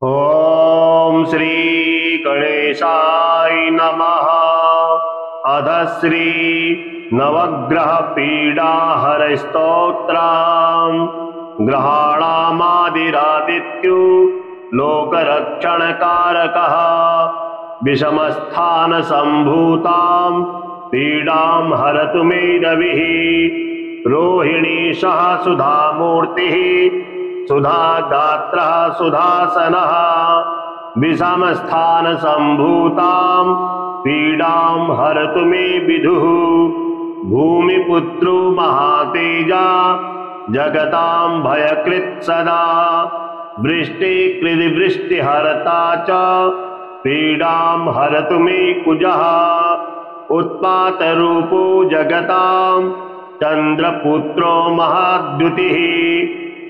ओम श्री गणेशाय नमः। अध श्री नवग्रह पीडाहर स्तोत्रम्। ग्रहाणामादिरादित्यु लोकरक्षणकारकः विषमस्थान संभूतां पीडां हरतु मे रविः। रोहिणी सह सुधामूर्तिः सुधा गात्रः सुधासनः विषमस्थान संभूतां पीडां हरतु मे विदुः। भूमिपुत्रो महातेजा जगतां भयकृत् सदा वृष्टिकृद्वृष्टिहर्ता च पीडां हरतु मे कुजः। उत्पातरूपो जगतां चन्द्रपुत्रो महाद्युतिः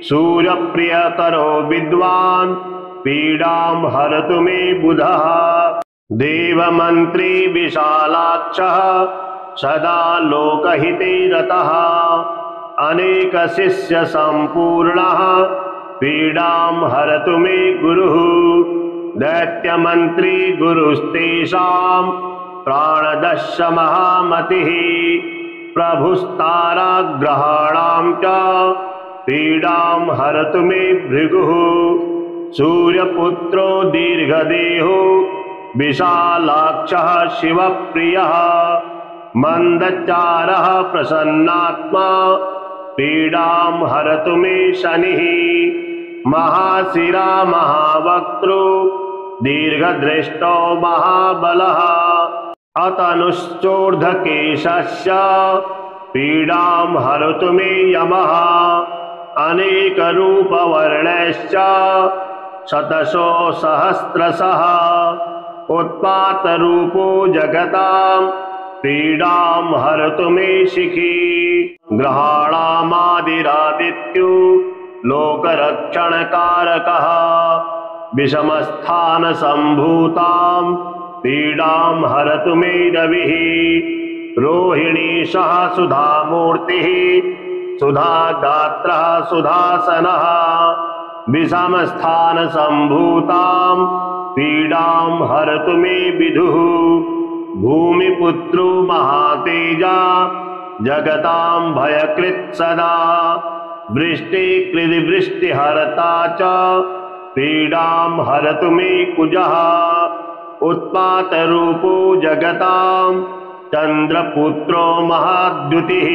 सूर्यप्रियकरो विद्वान् पीडां हरतु मे बुधः। देवमन्त्री विशालाक्षः सदा लोकहिते रतः अनेकशिष्य सम्पूर्णः पीडां हरतु मे गुरुः। दैत्यमन्त्री गुरुस्तेषां प्राणदश्य महामतिः प्रभुस्ताराग्रहाणां च पीडां हरतु मे भृगुः। सूर्यपुत्रो दीर्घदेहो विशालाक्षः शिवप्रियः मन्दचारः प्रसन्नात्मा पीडां हरतु मे शनिः। महाशिरा महावक्त्रो दीर्घदृष्टो महाबलः अतनुश्चोर्ध्वकेशस्य पीडां हरतु मे यमः। अनेकरूपवर्णश्च शतशो सहस्रशः उत्पातरूपो जगतां पीडां हरतु मे शिखी। ग्रहाणामादिरादित्यो लोकरक्षणकारकः विषमस्थान संभूतां पीडां हरतु मे रविः। रोहिणी सह सुधामूर्तिः सुधा गात्रः सुधासनः विषमस्थान संभूतां पीडां हरतु मे विदुः। भूमिपुत्रो महातेजा जगतां भयकृत् सदा वृष्टिकृद्वृष्टिहर्ता च पीडां हरतु मे कुजः। उत्पातरूपो जगतां चन्द्रपुत्रो महाद्युतिः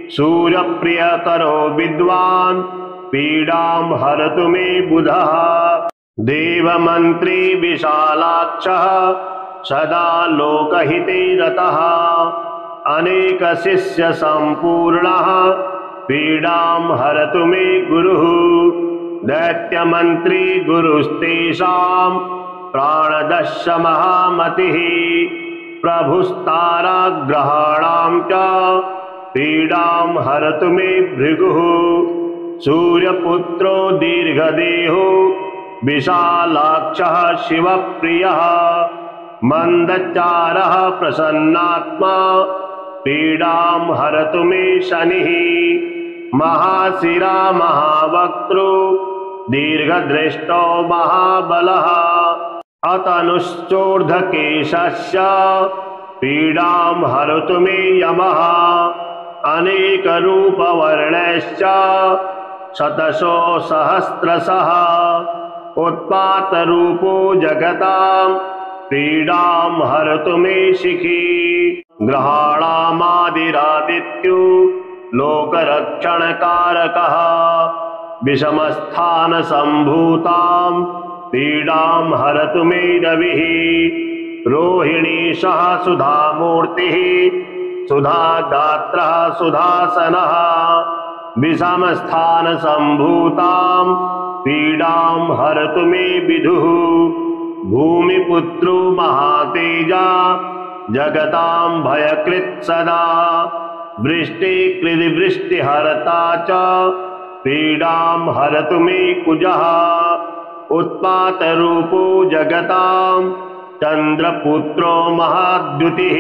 सूर्यप्रियकरो विद्वान् पीडां हरतु मे बुधः। देवमन्त्री विशालाक्षः सदा लोकहिते रतः अनेकशिष्य सम्पूर्णः पीडां हरतु मे गुरुः। दैत्यमन्त्री गुरुस्तेषां प्राणदश्य महामतिः प्रभुस्ताराग्रहाणां च पीडां हरतु मे भृगुः। सूर्यपुत्रो दीर्घदेहो विशालाक्षः शिवप्रियः मन्दचारः प्रसन्नात्मा पीडां हरतु मे शनिः। महाशिरा महावक्त्रो दीर्घदृष्टो महाबलः अतनुश्चोर्ध्वकेशस्य पीडां हरतु मे यमः। अनेकरूपवर्णश्च शतशो सहस्रशः उत्पातरूपो जगतां पीडां हरतु मे शिखी। ग्रहाणामादिरादित्यो लोकरक्षणकारकः विषमस्थान संभूतां पीडां हरतु मे रविः। रोहिणी सह सुधामूर्तिः सुधा गात्रः सुधासनः विषमस्थान संभूतां पीडां हरतु मे विदुः। भूमिपुत्रो महातेजा जगतां भयकृत् सदा वृष्टिकृद्वृष्टिहर्ता च पीडां हरतु मे कुजः। उत्पातरूपो जगतां चन्द्रपुत्रो महाद्युतिः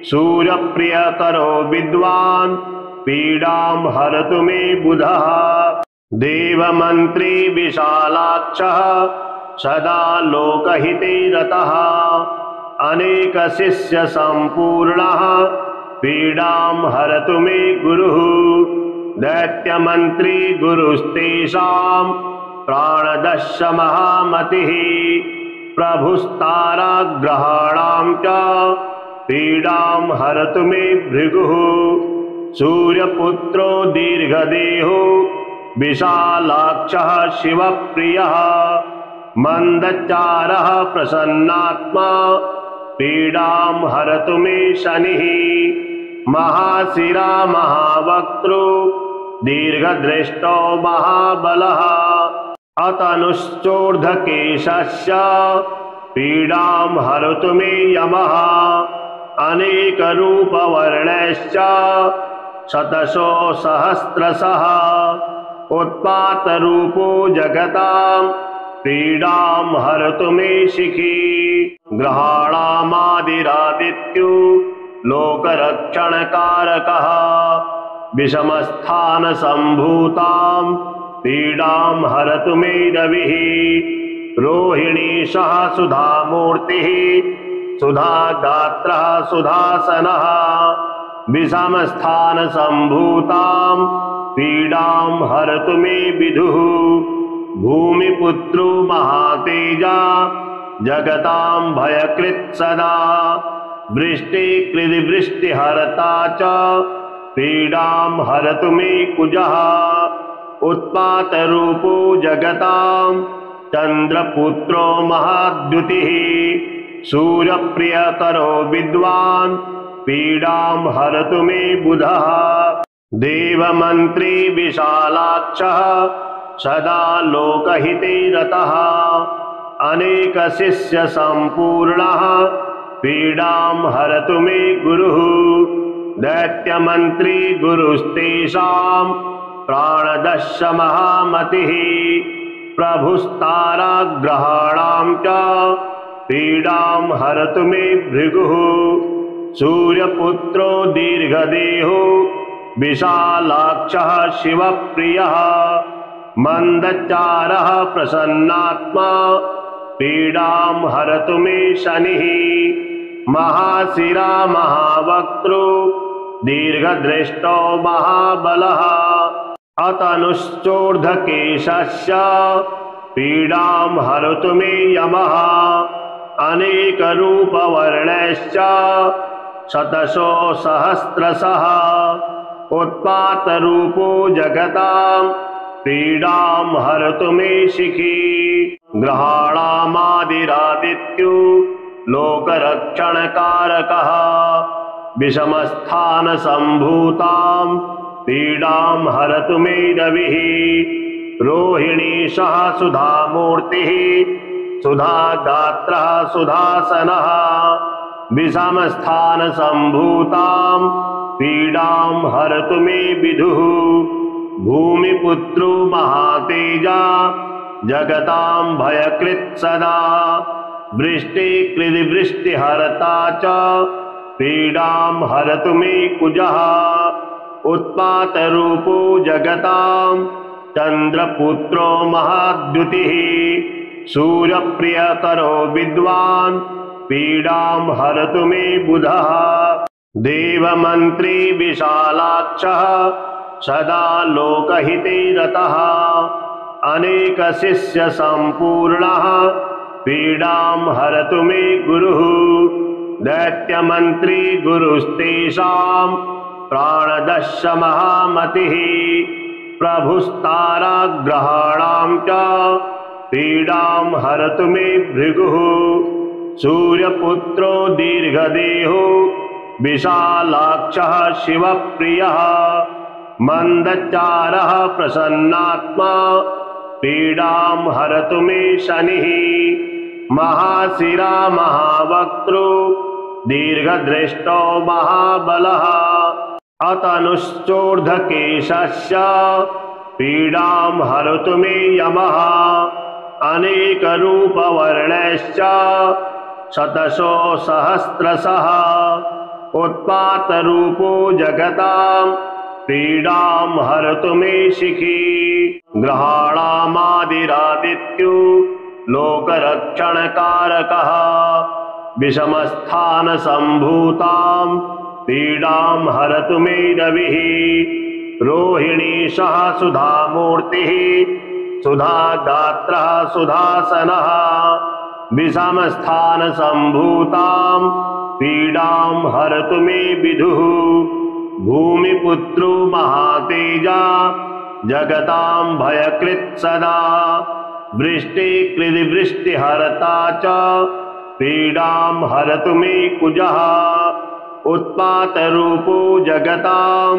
सूर्यप्रियकरो विद्वान् पीडां हरतु मे बुधः। देवमन्त्री विशालाक्षः सदा लोकहिते रतः अनेकशिष्यसम्पूर्णः पीडां हरतु मे गुरुः दैत्यमन्त्री गुरुस्तेषां प्राणदश्य महामतिः प्रभुस्ताराग्रहाणां च पीडां हरतु मे भृगुः सूर्यपुत्रो दीर्घदेहो विशालाक्षः शिवप्रियः मन्दचारः प्रसन्नात्मा पीडां हरतु मे शनिः महाशिरा महावक्तृ दीर्घदृष्टो महाबलः अतनुश्चोर्ध्वकेशस्य पीडां हरतु मे यमः अनेकरूपवर्णश्च शतशो सहस्रशः उत्पातरूपो जगतां पीडां हरतु मे शिखी ग्रहाणामादिरादित्यो लोकरक्षणकारकः विषमस्थानसम्भूतां पीडां हरतु मे रविः रोहिणीशः सुधामूर्तिः सुधागात्रः सुधासनः विषमस्थानसम्भूतां पीडां हरतु मे विदुः भूमिपुत्रो महातेजा जगतां भयकृत् सदा वृष्टिकृतिवृष्टिहर्ता च पीडां हरतु मे कुजः उत्पातरूपो जगतां चन्द्रपुत्रो महाद्युतिः सूर्यप्रियकरो विद्वान् पीडां हरतु मे बुधः देवमन्त्री विशालाक्षः सदा लोकहिते रतः अनेकशिष्यसम्पूर्णः पीडां हरतु मे गुरुः दैत्यमन्त्री गुरुस्तेषां प्राणदश्य महामतिः प्रभुस्ताराग्रहाणां च पीडां हरतु मे भृगुः सूर्यपुत्रो दीर्घदेहो विशालाक्षः शिवप्रियः मन्दचारः प्रसन्नात्मा पीडां हरतु मे शनिः महाशिरा महावक्तृ दीर्घदृष्टो महाबलः अतनुश्चोर्ध्वकेशस्य पीडां हरतु मे यमः अनेकरूपवर्णश्च शतशो सहस्रशः उत्पातरूपो जगतां पीडां हरतु मे शिखी ग्रहाणामादिरादित्यो लोकरक्षणकारकः विषमस्थानसम्भूतां पीडां हरतु मे रविः रोहिणीशः सुधामूर्तिः सुधागात्रः सुधासनः विषमस्थानसम्भूतां पीडां हरतु मे विदुः भूमिपुत्रो महातेजा जगतां भयकृत् सदा वृष्टिकृतिवृष्टिहर्ता च पीडां हरतु मे कुजः उत्पातरूपो जगतां चन्द्रपुत्रो महाद्युतिः सूर्यप्रियकरो विद्वान् पीडां हरतु मे बुधः देवमन्त्री विशालाक्षः सदा लोकहिते रतः अनेकशिष्यसम्पूर्णः पीडां हरतु मे गुरुः दैत्यमन्त्री गुरुस्तेषां प्राणदश्य महामतिः प्रभुस्ताराग्रहाणां च पीडां हरतु मे भृगुः सूर्यपुत्रो दीर्घदेहो विशालाक्षः शिवप्रियः मन्दचारः प्रसन्नात्मा पीडां हरतु मे शनिः महाशिरा महावक्तृ दीर्घदृष्टो महाबलः अतनुश्चोर्ध्वकेशस्य पीडां हरतु मे यमः अनेकरूपवर्णश्च शतशो सहस्रशः उत्पातरूपो जगतां पीडां हरतु मे शिखी ग्रहाणामादिरादित्यो लोकरक्षणकारकः विषमस्थानसम्भूतां पीडां हरतु मे रविः रोहिणी सह सुधामूर्तिः सुधागात्रः सुधासनः विषमस्थानसम्भूतां पीडां हरतु मे विदुः भूमिपुत्रो महातेजा जगतां भयकृत् सदा वृष्टिकृतिवृष्टिहर्ता च पीडां हरतु मे कुजः उत्पातरूपो जगतां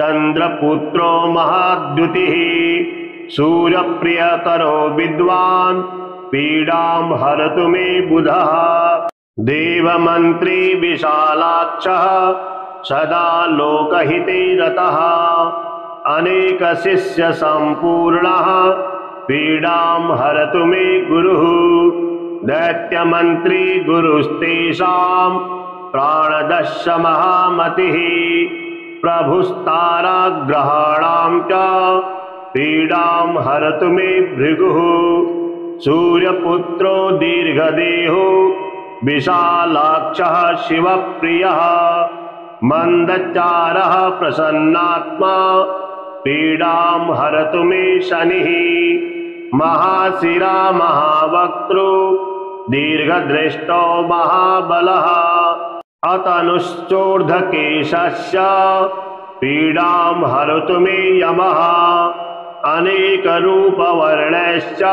चन्द्रपुत्रो महाद्युतिः सूर्यप्रियकरो विद्वान् पीडां हरतु मे बुधः देवमन्त्री विशालाक्षः सदा लोकहिते रतः अनेकशिष्यसम्पूर्णः पीडां हरतु मे गुरुः दैत्यमन्त्री गुरुस्तेषां प्राणदश महामतिः प्रभुस्ताराग्रहाणां च पीडां हरतु मे भृगुः सूर्यपुत्रो दीर्घदेहो विशालाक्षः शिवप्रियः मन्दचारः प्रसन्नात्मा पीडां हरतु मे शनिः महाशिरा महावक्त्रो दीर्घदृष्टो महाबलः अतनुश्चोर्ध्वकेशस्य पीडां हरतु मे यमः अनेकरूपवर्णश्च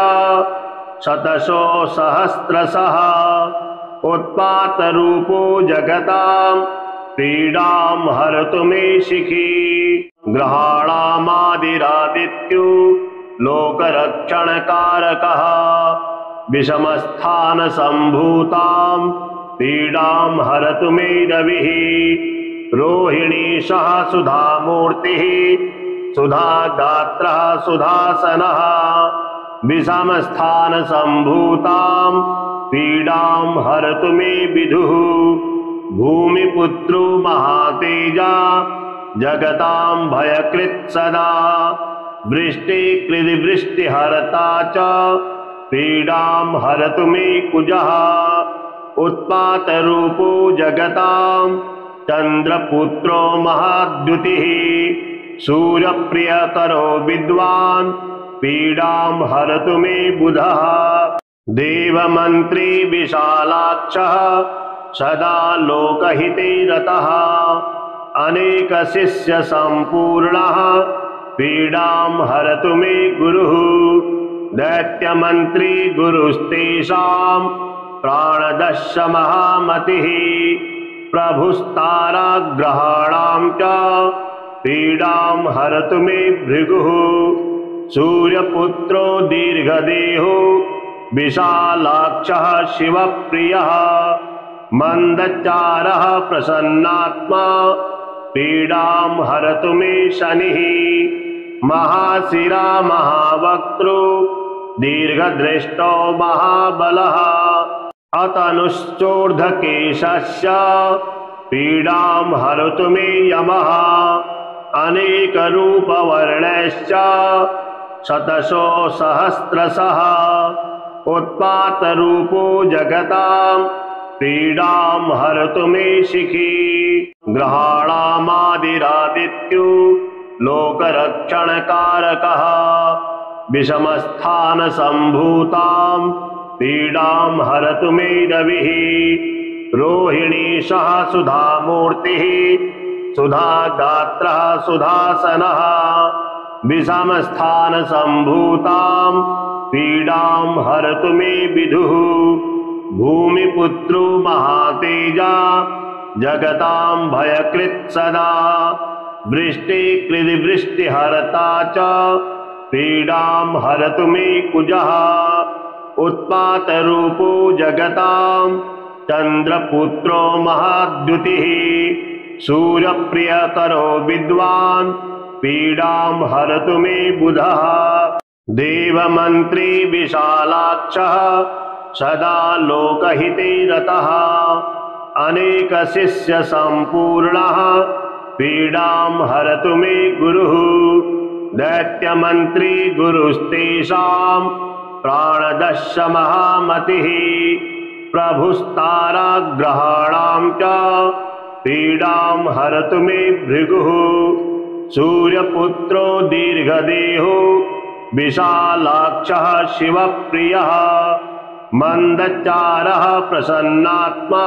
शतशो सहस्रशः उत्पातरूपो जगतां पीडां हरतु मे शिखी ग्रहाणामादिरादित्यो लोकरक्षणकारकः विषमस्थानसम्भूतां पीडां हरतु मे रविः रोहिणी सह सुधामूर्तिः सुधागात्रः सुधासनः विषमस्थानसम्भूतां पीडां हरतु मे विदुः भूमिपुत्रो महातेजा जगतां भयकृत् सदा वृष्टिकृतिवृष्टिहर्ता च पीडां हरतु मे कुजः उत्पातरूपो जगतां चन्द्रपुत्रो महाद्युतिः सूर्यप्रियकरो विद्वान् पीडां हरतु मे बुधः देवमन्त्री विशालाक्षः सदा लोकहिते रतः अनेकशिष्यसम्पूर्णः पीडां हरतु मे गुरुः दैत्यमन्त्री गुरुस्तेषां प्राणदश महामतिः प्रभुस्ताराग्रहाणां च पीडां हरतु मे भृगुः सूर्यपुत्रो दीर्घदेहो विशालाक्षः शिवप्रियः मन्दचारः प्रसन्नात्मा पीडां हरतु मे शनिः महाशिरा महावक्त्रो दीर्घदृष्टो महाबलः अतनुश्चोर्ध्वकेशस्य पीडां हरतु मे यमः अनेकरूपवर्णश्च शतशो सहस्रशः उत्पातरूपो जगतां पीडां हरतु मे शिखी ग्रहाणामादिरादित्यो लोकरक्षणकारकः विषमस्थानसम्भूतां पीडां हरतु मे रविः रोहिणी सह सुधामूर्तिः सुधागात्रः सुधासनः विषमस्थानसम्भूतां पीडां हरतु मे विदुः भूमिपुत्रो महातेजा जगतां भयकृत् सदा वृष्टिकृतिवृष्टिहर्ता च पीडां हरतु मे कुजः उत्पातरूपो जगतां चन्द्रपुत्रो महाद्युतिः सूर्यप्रियकरो विद्वान् पीडां हरतु मे बुधः देवमन्त्री विशालाक्षः सदा लोकहिते रतः अनेकशिष्यसम्पूर्णः पीडां हरतु मे गुरुः दैत्यमन्त्री गुरुस्तेषां प्राणदश्य महामतिः प्रभुस्ताराग्रहाणां च पीडां हरतु मे भृगुः सूर्यपुत्रो दीर्घदेहो विशालाक्षः शिवप्रियः मन्दचारः प्रसन्नात्मा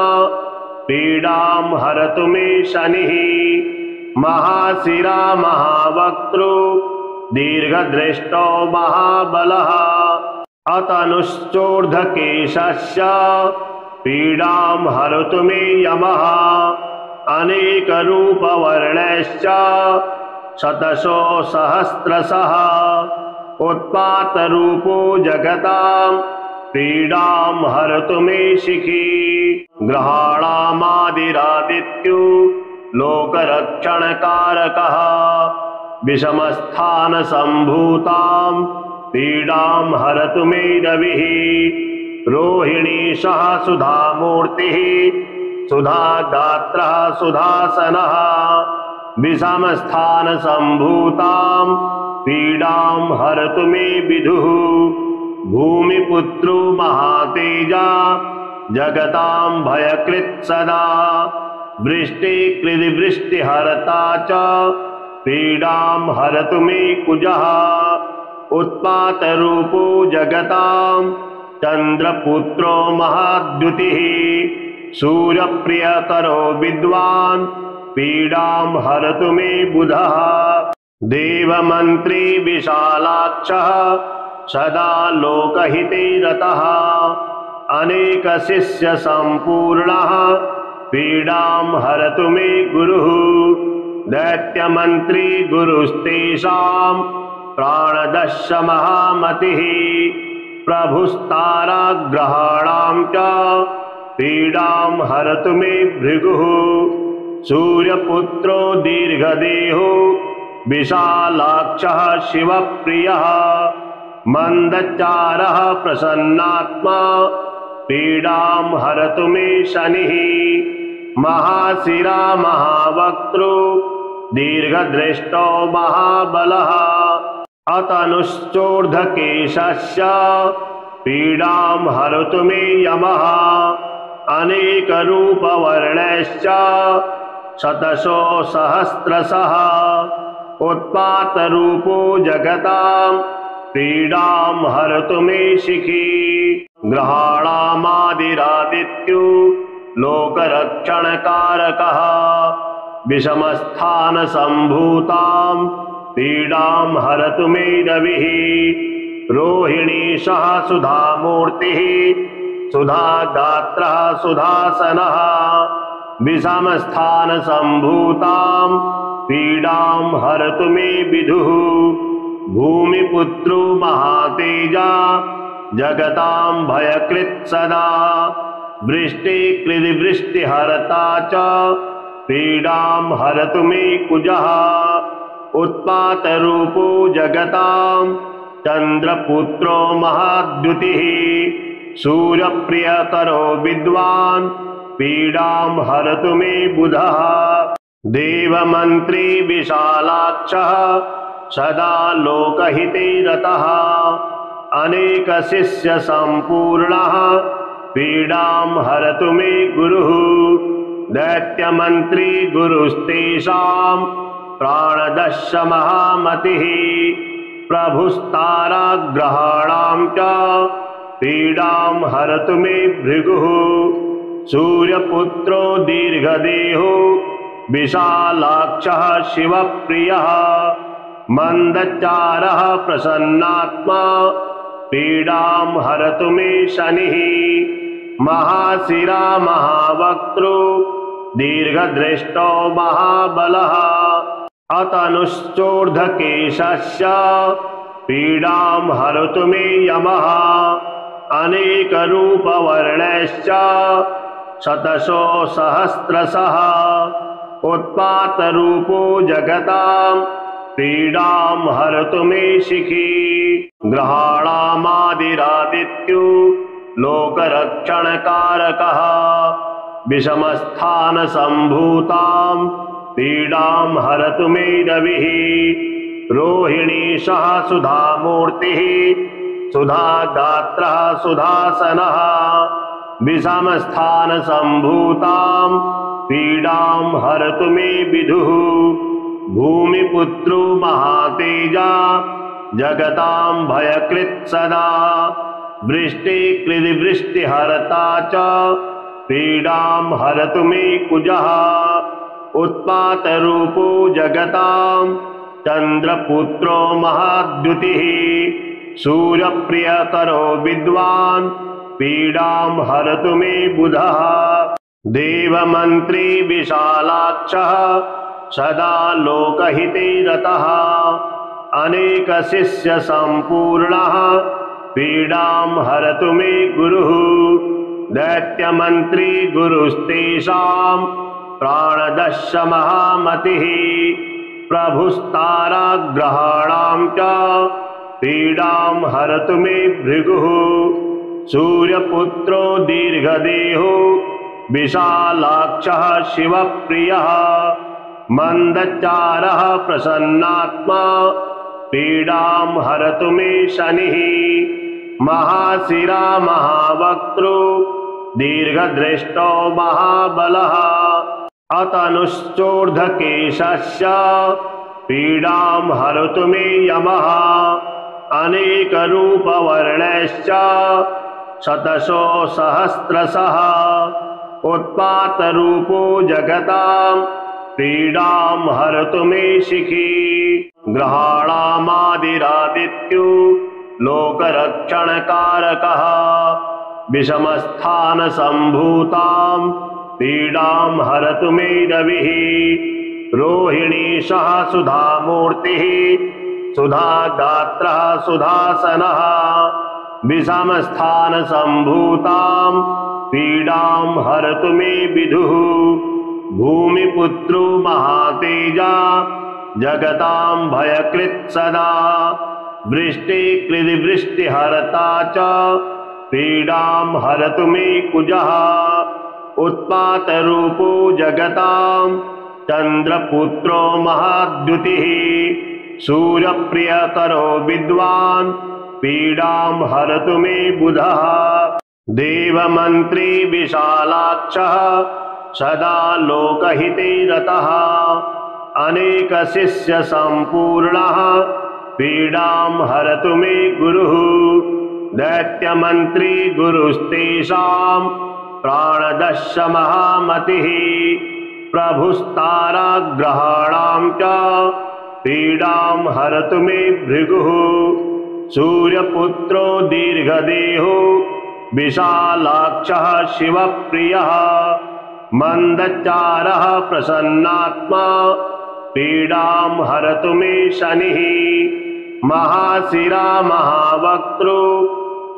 पीडां हरतु मे शनिः महाशिरा महावक्त्रो दीर्घदृष्टो महाबलः अतनुश्चोर्ध्वकेशस्य पीडां हरतु मे यमः अनेकरूपवर्णश्च शतशो सहस्रशः उत्पातरूपो जगतां पीडां हरतु मे शिखी ग्रहाणामादिरादित्यो लोकरक्षणकारकः विषमस्थानसम्भूतां पीडां हरतु मे रविः रोहिणीशः सुधामूर्तिः सुधागात्रः सुधासनः विषमस्थानसम्भूतां पीडां हरतु मे विदुः भूमिपुत्रो महातेजा जगतां भयकृत् सदा वृष्टिकृद्वृष्टिहर्ता च पीडां हरतु मे कुजः उत्पातरूपो जगतां चन्द्रपुत्रो महाद्युतिः सूर्यप्रियकरो विद्वान् पीडां हरतु मे बुधः देवमन्त्री विशालाक्षः सदा लोकहिते रतः अनेकशिष्यसम्पूर्णः पीडां हरतु मे गुरुः दैत्यमन्त्री गुरुस्तेषां प्राणदश्य महामतिः प्रभुस्ताराग्रहाणां च पीडां हरतु मे भृगुः सूर्यपुत्रो दीर्घदेहो विशालाक्षः शिवप्रियः मन्दचारः प्रसन्नात्मा पीडां हरतु मे शनिः महाशिरा महावक्त्रो दीर्घदृष्टो महाबलः अतनुश्चोर्ध्वकेशस्य पीडां हरतु मे यमः अनेकरूपवर्णश्च शतशो सहस्रशः उत्पातरूपो जगतां पीडां हरतु मे शिखी ग्रहाणामादिरादित्यो लोकरक्षणकारकः विषमस्थानसम्भूतां पीडां हरतु मे रविः रोहिणीशः सुधामूर्तिः सुधागात्रः सुधासनः विषमस्थानसम्भूतां पीडां हरतु मे विदुः भूमिपुत्रो महातेजा जगतां भयकृत् सदा वृष्टिकृद्वृष्टिहर्ता च पीडां हरतु मे कुजः उत्पातरूपो जगतां चन्द्रपुत्रो महाद्युतिः सूर्यप्रियकरो विद्वान् पीडां हरतु मे बुधः देवमन्त्री विशालाक्षः सदा लोकहिते रतः अनेकशिष्यसम्पूर्णः पीडां हरतु मे गुरुः दैत्यमन्त्री गुरुस्तेषां प्राणदश्य महामतिः प्रभुस्ताराग्रहाणां च पीडां हरतु मे भृगुः सूर्यपुत्रो दीर्घदेहो विशालाक्षः शिवप्रियः मन्दचारः प्रसन्नात्मा पीडां हरतु मे शनिः महाशिरा महावक्त्रो दीर्घदृष्टो महाबलः अतनुश्चोर्ध्वकेशस्य पीडां हरतु मे यमः अनेकरूपवर्णश्च शतशो सहस्रशः उत्पातरूपो जगतां पीडां हरतु मे शिखी ग्रहाणामादिरादित्यो लोकरक्षणकारकः विषमस्थानसम्भूतां पीडां हरतु मे रविः रोहिणी सह सुधामूर्तिः सुधागात्रः सुधासनः विषमस्थानसम्भूतां पीडां हरतु मे विदुः भूमिपुत्रो महातेजा जगतां भयकृत् सदा वृष्टिकृतिवृष्टिहर्ता च पीडां हरतु मे कुजः उत्पातरूपो जगतां चन्द्रपुत्रो महाद्युतिः सूर्यप्रियकरो विद्वान् पीडां हरतु मे बुधः देवमन्त्री विशालाक्षः सदा लोकहिते रतः अनेकशिष्यसम्पूर्णः पीडां हरतु मे गुरुः दैत्यमन्त्री गुरुस्तेषां प्राणदश्य महामतिः प्रभुस्ताराग्रहाणां च पीडां हरतु मे भृगुः सूर्यपुत्रो दीर्घदेहो विशालाक्षः शिवप्रियः मन्दचारः प्रसन्नात्मा पीडां हरतु मे शनिः महाशिरा महावक्त्रो दीर्घदृष्टो महाबलः अतनुश्चोर्ध्वकेशस्य पीडां हरतु मे यमः अनेकरूपवर्णश्च शतशो सहस्रशः उत्पातरूपो जगतां पीडां हरतु मे शिखी ग्रहाणामादिरादित्यो लोकरक्षणकारकः विषमस्थानसम्भूतां पीडां हरतु मे रविः रोहिणी सह सुधामूर्तिः सुधागात्रः सुधासनः विषमस्थानसम्भूतां पीडां हरतु मे विदुः भूमिपुत्रो महातेजा जगतां भयकृत् सदा वृष्टिकृतिवृष्टिहर्ता च पीडां हरतु मे कुजः उत्पातरूपो जगतां चन्द्रपुत्रो महाद्युतिः सूर्यप्रियकरो विद्वान् पीडां हरतु मे बुधः देवमन्त्री विशालाक्षः सदा लोकहिते रतः अनेकशिष्यसम्पूर्णः पीडां हरतु मे गुरुः दैत्यमन्त्री गुरुस्तेषां प्राणदश्य महामतिः प्रभुस्ताराग्रहाणां च पीडां हरतु मे भृगुः सूर्यपुत्रो दीर्घदेहो विशालाक्षः शिवप्रियः मन्दचारः प्रसन्नात्मा पीडां हरतु मे शनिः महाशिरा महावक्त्रो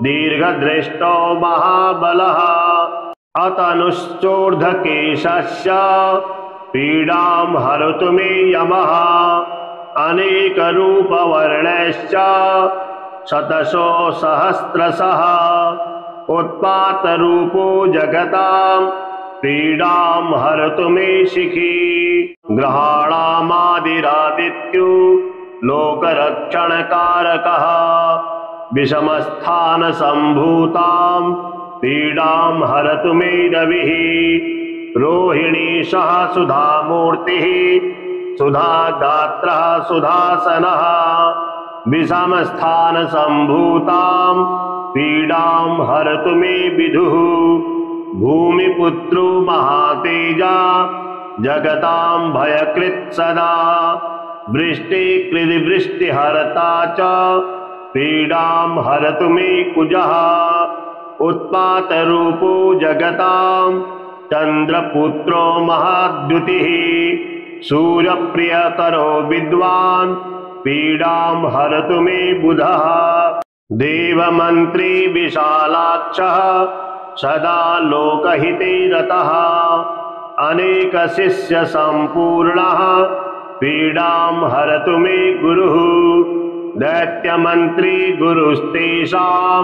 दीर्घदृष्टो महाबलः अतनुश्चोर्ध्वकेशस्य पीडां हरतु मे यमः अनेकरूपवर्णश्च शतशो सहस्रशः उत्पातरूपो जगतां पीडां हरतु मे शिखी ग्रहाणामादिरादित्यो लोकरक्षणकारकः विषमस्थानसम्भूतां पीडां हरतु मे रविः रोहिणी सह सुधामूर्तिः सुधागात्रः सुधासनः विषमस्थानसम्भूतां पीडां हरतु मे विदुः भूमिपुत्रो महातेजा जगतां भयकृत् सदा वृष्टिकृतिवृष्टिहर्ता च पीडां हरतु मे कुजः उत्पातरूपो जगतां चन्द्रपुत्रो महाद्युतिः सूर्यप्रियकरो विद्वान् पीडां हरतु मे बुधः देवमन्त्री विशालाक्षः सदा लोकहिते रतः अनेकशिष्यसम्पूर्णः पीडां हरतु मे गुरुः दैत्यमन्त्री गुरुस्तेषां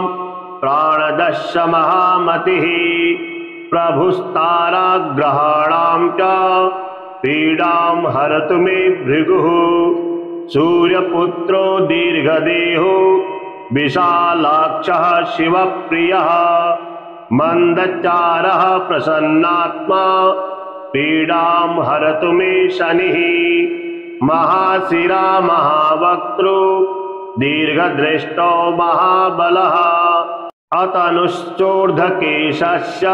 प्राणदश्य महामतिः प्रभुस्ताराग्रहाणां च पीडां हरतु मे भृगुः सूर्यपुत्रो दीर्घदेहो विशालाक्षः शिवप्रियः मन्दचारः प्रसन्नात्मा पीडां हरतु मे शनिः महाशिरा महावक्त्रो दीर्घदृष्टो महाबलः अतनुश्चोर्ध्वकेशस्य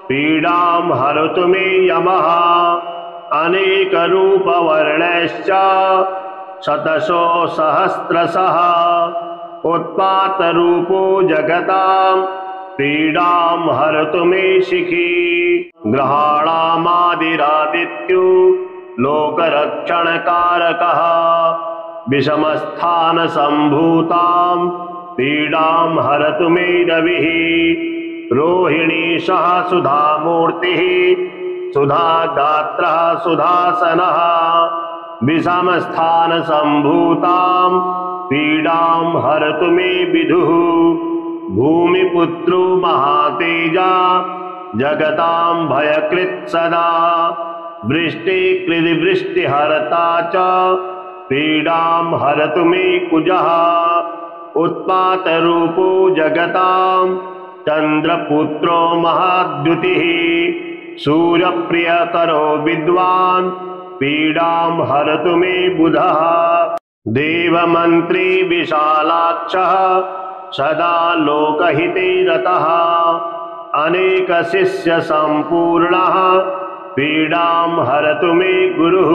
पीडां हरतु मे यमः अनेकरूपवर्णश्च शतशो सहस्रशः उत्पातरूपो जगतां पीडां हरतु मे शिखी ग्रहाणामादिरादित्यो लोकरक्षणकारकः विषमस्थानसम्भूतां पीडां हरतु मे रविः रोहिणी सह सुधामूर्तिः सुधागात्रः सुधासनः विषमस्थानसम्भूतां पीडां हरतु मे विदुः भूमिपुत्रो महातेजा जगतां भयकृत् सदा वृष्टिकृद्वृष्टिहर्ता च पीडां हरतु मे कुजः उत्पातरूपो जगतां चन्द्रपुत्रो महाद्युतिः सूर्यप्रियकरो विद्वान् पीडां हरतु मे बुधः देवमन्त्री विशालाक्षः सदा लोकहिते रतः अनेकशिष्यसम्पूर्णः पीडां हरतु मे गुरुः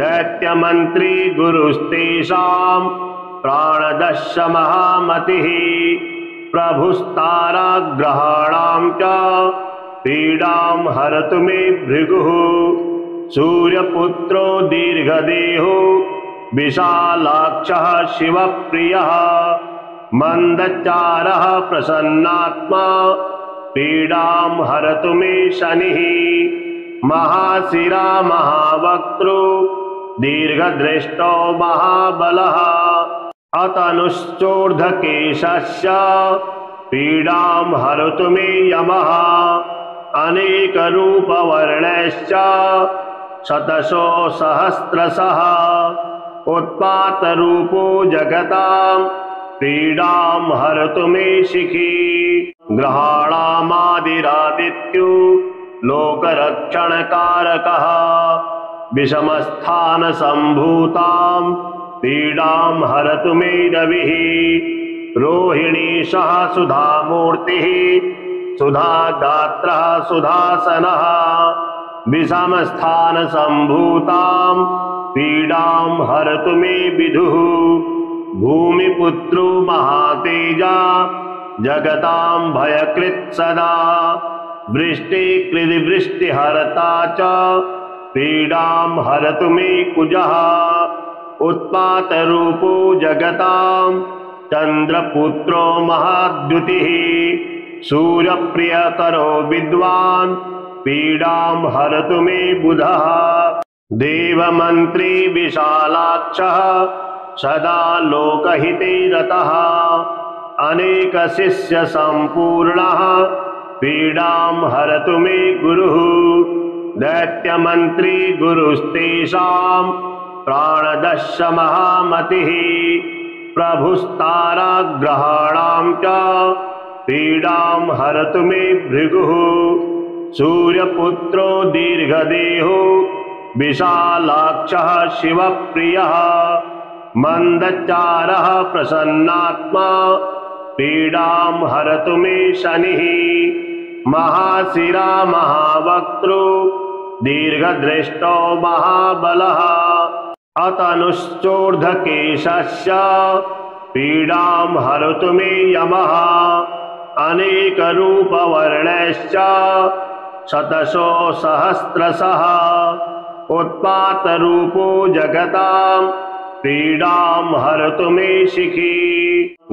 दैत्यमन्त्री गुरुस्तेषां प्राणदश्य महामतिः प्रभुस्ताराग्रहाणां च पीडां हरतु मे भृगुः सूर्यपुत्रो दीर्घदेहो विशालाक्षः शिवप्रियः मन्दचारः प्रसन्नात्मा पीडां हरतु मे शनिः महाशिरा महावक्त्रो दीर्घदृष्टो महाबलः अतनुश्चोर्ध्वकेशस्य पीडां हरतु मे यमः अनेकरूपवर्णश्च शतशो सहस्रशः उत्पातरूपो जगतां पीडां हरतु मे शिखी ग्रहाणामादिरादित्यो लोकरक्षणकारकः विषमस्थानसम्भूतां पीडां हरतु मे रविः रोहिणी सह सुधामूर्तिः सुधागात्रः सुधासनः विषमस्थानसम्भूतां पीडां हरतु मे विदुः भूमिपुत्रो महातेजा जगतां भयकृत् सदा वृष्टिकृद्वृष्टिहर्ता च पीडां हरतु मे कुजः उत्पातरूपो जगतां चन्द्रपुत्रो महाद्युतिः सूर्यप्रियकरो विद्वान् पीडां हरतु मे बुधः देवमन्त्री विशालाक्षः सदा लोकहिते रतः अनेकशिष्यसम्पूर्णः पीडां हरतु मे गुरुः दैत्यमन्त्री गुरुस्तेषां प्राणदश्य महामतिः प्रभुस्ताराग्रहाणां च पीडां हरतु मे भृगुः सूर्यपुत्रो दीर्घदेहो विशालाक्षः शिवप्रियः मन्दचारः प्रसन्नात्मा पीडां हरतु मे शनिः महाशिरा महावक्त्रो दीर्घदृष्टो महाबलः अतनुश्चोर्ध्वकेशस्य पीडां हरतु मे यमः अनेकरूपवर्णश्च शतशो सहस्रशः उत्पातरूपो जगतां पीडां हरतु मे शिखी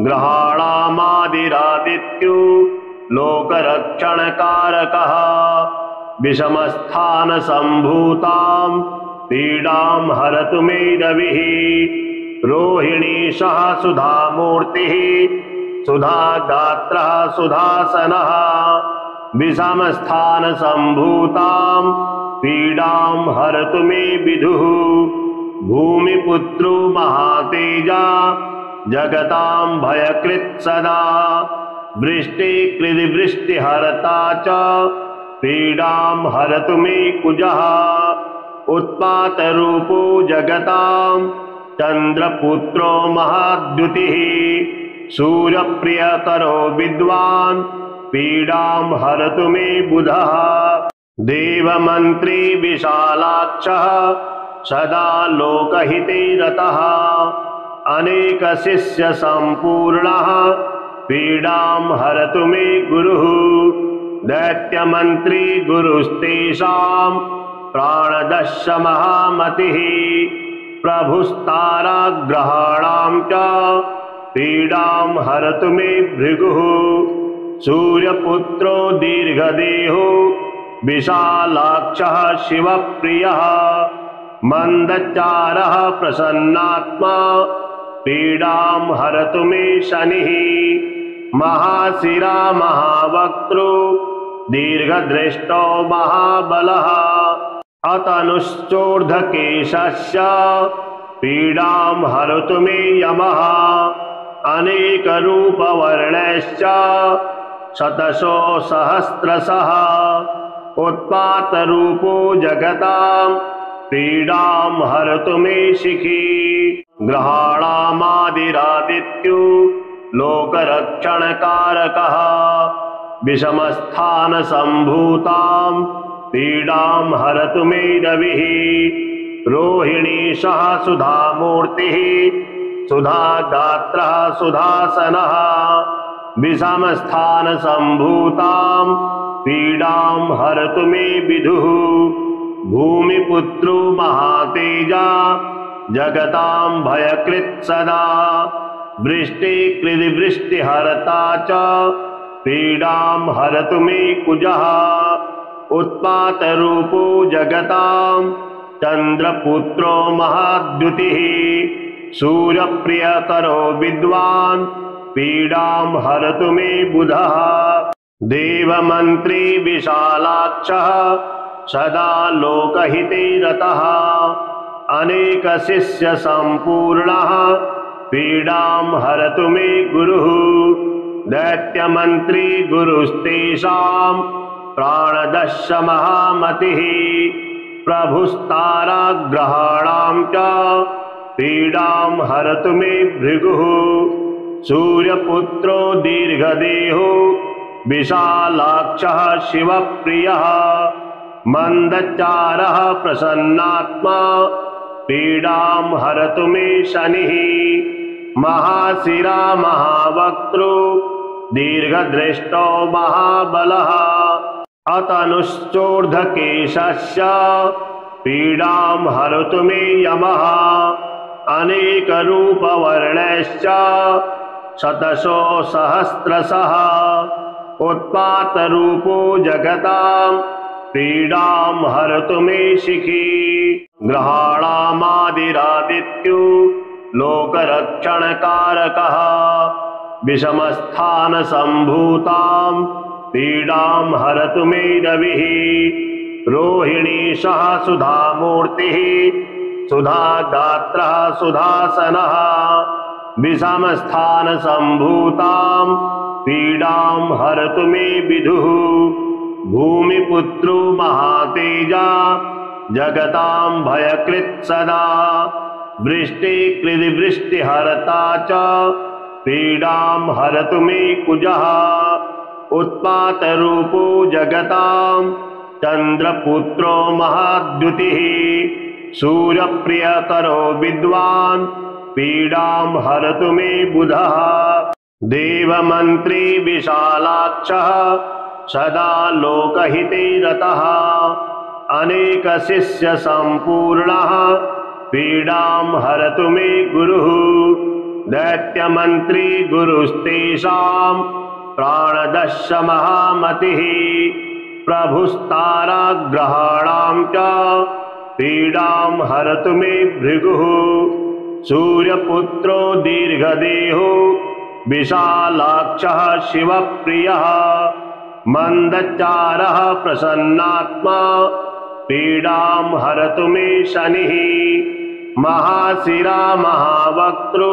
ग्रहाणामादिरादित्यो लोकरक्षणकारकः विषमस्थानसम्भूतां पीडां हरतु मे रविः रोहिणी सह सुधामूर्तिः सुधागात्रः सुधासनः विषमस्थानसम्भूतां पीडां हरतु मे विदुः भूमिपुत्रो महातेजा जगतां भयकृत् सदा वृष्टिकृतिवृष्टिहर्ता च पीडां हरतु मे कुजः उत्पातरूपो जगतां चन्द्रपुत्रो महाद्युतिः सूर्यप्रियकरो विद्वान् पीडां हरतु मे बुधः देवमन्त्री विशालाक्षः सदा लोकहिते रतः अनेकशिष्यसम्पूर्णः पीडां हरतु मे गुरुः दैत्यमन्त्री गुरुस्तेषां प्राणदश्य महामतिः प्रभुस्ताराग्रहाणां च पीडां हरतु मे भृगुः सूर्यपुत्रो दीर्घदेहो विशालाक्षः शिवप्रियः मन्दचारः प्रसन्नात्मा पीडां हरतु मे शनिः महाशिरा महावक्त्रो दीर्घदृष्टो महाबलः अतनुश्चोर्ध्वकेशस्य पीडां हरतु मे यमः अनेकरूपवर्णश्च शतशो सहस्रशः उत्पातरूपो जगतां पीडां हरतु मे शिखी ग्रहाणामादिरादित्यो लोकरक्षणकारकः विषमस्थानसम्भूतां पीडां हरतु मे रविः रोहिणी सह सुधामूर्तिः सुधागात्रः सुधासनः विषमस्थानसम्भूतां पीडां हरतु मे विदुः भूमिपुत्रो महातेजा जगतां भयकृत् सदा वृष्टिकृतिवृष्टिहर्ता च पीडां हरतु मे कुजः उत्पातरूपो जगतां चन्द्रपुत्रो महाद्युतिः सूर्यप्रियकरो विद्वान् पीडां हरतु मे बुधः देवमन्त्री विशालाक्षः सदा लोकहिते रतः अनेकशिष्यसम्पूर्णः पीडां हरतु मे गुरुः दैत्यमन्त्री गुरुस्तेषां प्राणदश्य महामतिः प्रभुस्ताराग्रहाणां च पीडां हरतु मे भृगुः सूर्यपुत्रो दीर्घदेहो विशालाक्षः शिवप्रियः मन्दचारः प्रसन्नात्मा पीडां हरतु मे शनिः महाशिरा महावक्त्रो दीर्घदृष्टो महाबलः अतनुश्चोर्ध्वकेशस्य पीडां हरतु मे यमः अनेकरूपवर्णश्च शतशो सहस्रशः उत्पातरूपो जगतां पीडां हरतु मे शिखी ग्रहाणामादिरादित्यो लोकरक्षणकारकः विषमस्थानसम्भूतां पीडां हरतु मे रविः रोहिणी सह सुधामूर्तिः सुधागात्रः सुधासनः विषमस्थानसम्भूतां पीडां हरतु मे विदुः भूमिपुत्रो महातेजा जगतां भयकृत् सदा वृष्टिकृतिवृष्टिहर्ता च पीडां हरतु मे कुजः उत्पातरूपो जगतां चन्द्रपुत्रो महाद्युतिः सूर्यप्रियकरो विद्वान् पीडां हरतु मे बुधः देवमन्त्री विशालाक्षः सदा लोकहिते रतः अनेकशिष्यसम्पूर्णः पीडां हरतु मे गुरुः दैत्यमन्त्री गुरुस्तेषां प्राणदश्य महामतिः प्रभुस्ताराग्रहाणां च पीडां हरतु मे भृगुः सूर्यपुत्रो दीर्घदेहो विशालाक्षः शिवप्रियः मन्दच्चारः प्रसन्नात्मा पीडां हरतु मे शनिः महाशिरा महावक्त्रु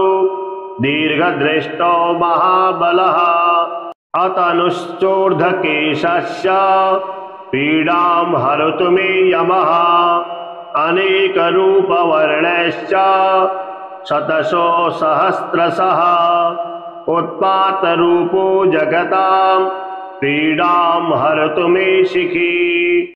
दीर्घदृष्टो महाबलः अतनुश्चोर्ध्वकेशस्य पीडां हरतु मे यमः अनेकरूपवर्णश्च शतशो सहस्रशः उत्पातरूपो जगतां पीडां हरतु मे शिखी।